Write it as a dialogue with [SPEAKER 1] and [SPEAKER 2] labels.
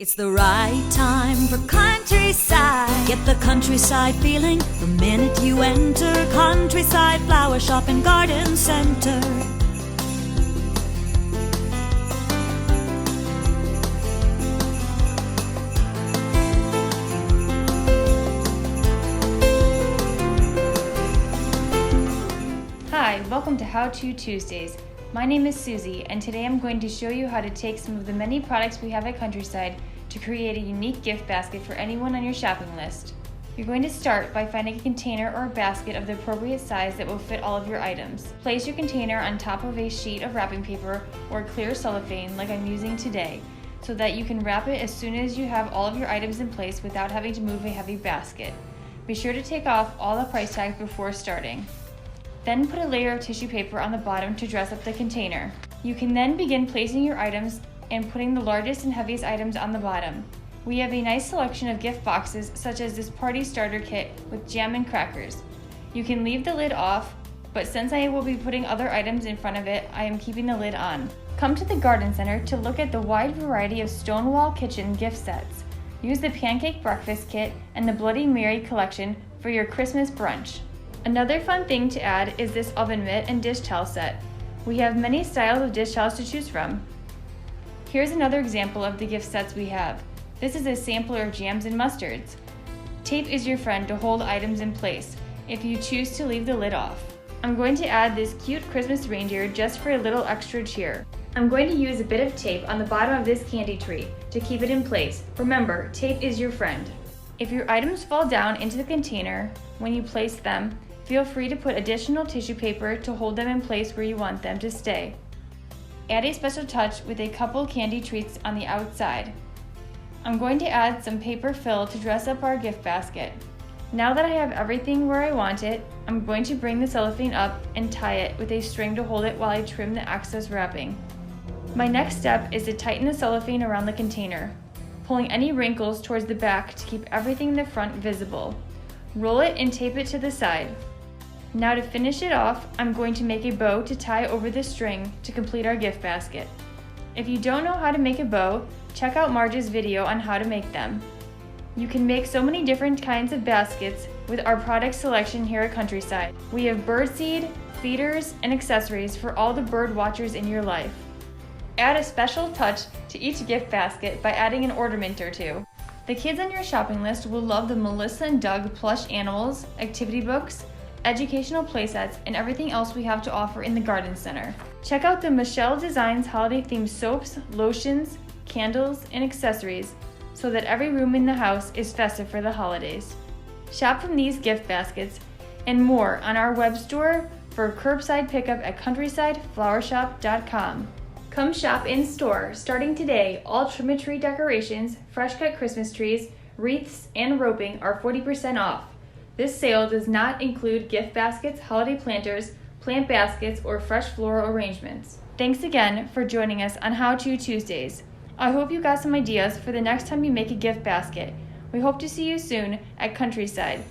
[SPEAKER 1] It's the right time for Countryside. Get the countryside feeling the minute you enter Countryside Flower Shop and Garden Centre.
[SPEAKER 2] Hi, welcome to How To Tuesdays. My name is Susie, and today I'm going to show you how to take some of the many products we have at Countryside to create a unique gift basket for anyone on your shopping list. You're going to start by finding a container or a basket of the appropriate size that will fit all of your items. Place your container on top of a sheet of wrapping paper or clear cellophane like I'm using today, so that you can wrap it as soon as you have all of your items in place without having to move a heavy basket. Be sure to take off all the price tags before starting. Then put a layer of tissue paper on the bottom to dress up the container. You can then begin placing your items and putting the largest and heaviest items on the bottom. We have a nice selection of gift boxes such as this party starter kit with jam and crackers. You can leave the lid off, but since I will be putting other items in front of it, I am keeping the lid on. Come to the garden center to look at the wide variety of Stonewall Kitchen gift sets. Use the pancake breakfast kit and the Bloody Mary collection for your Christmas brunch. Another fun thing to add is this oven mitt and dish towel set. We have many styles of dish towels to choose from. Here's another example of the gift sets we have. This is a sampler of jams and mustards. Tape is your friend to hold items in place if you choose to leave the lid off. I'm going to add this cute Christmas reindeer just for a little extra cheer. I'm going to use a bit of tape on the bottom of this candy tree to keep it in place. Remember, tape is your friend. If your items fall down into the container when you place them, feel free to put additional tissue paper to hold them in place where you want them to stay. Add a special touch with a couple candy treats on the outside. I'm going to add some paper fill to dress up our gift basket. Now that I have everything where I want it, I'm going to bring the cellophane up and tie it with a string to hold it while I trim the excess wrapping. My next step is to tighten the cellophane around the container, pulling any wrinkles towards the back to keep everything in the front visible. Roll it and tape it to the side. Now to finish it off, I'm going to make a bow to tie over the string to complete our gift basket. If you don't know how to make a bow, check out Marge's video on how to make them. You can make so many different kinds of baskets with our product selection here at Countryside. We have birdseed, feeders, and accessories for all the bird watchers in your life. Add a special touch to each gift basket by adding an ornament or two. The kids on your shopping list will love the Melissa and Doug plush animals, activity books, educational playsets, and everything else we have to offer in the garden center. Check out the Michelle Designs holiday themed soaps, lotions, candles, and accessories so that every room in the house is festive for the holidays. Shop from these gift baskets and more on our web store for curbside pickup at countrysideflowershop.com. Come shop in store. Starting today, all Trim-a-Tree decorations, fresh cut Christmas trees, wreaths, and roping are 40% off. This sale does not include gift baskets, holiday planters, plant baskets, or fresh floral arrangements. Thanks again for joining us on How To Tuesdays. I hope you got some ideas for the next time you make a gift basket. We hope to see you soon at Countryside.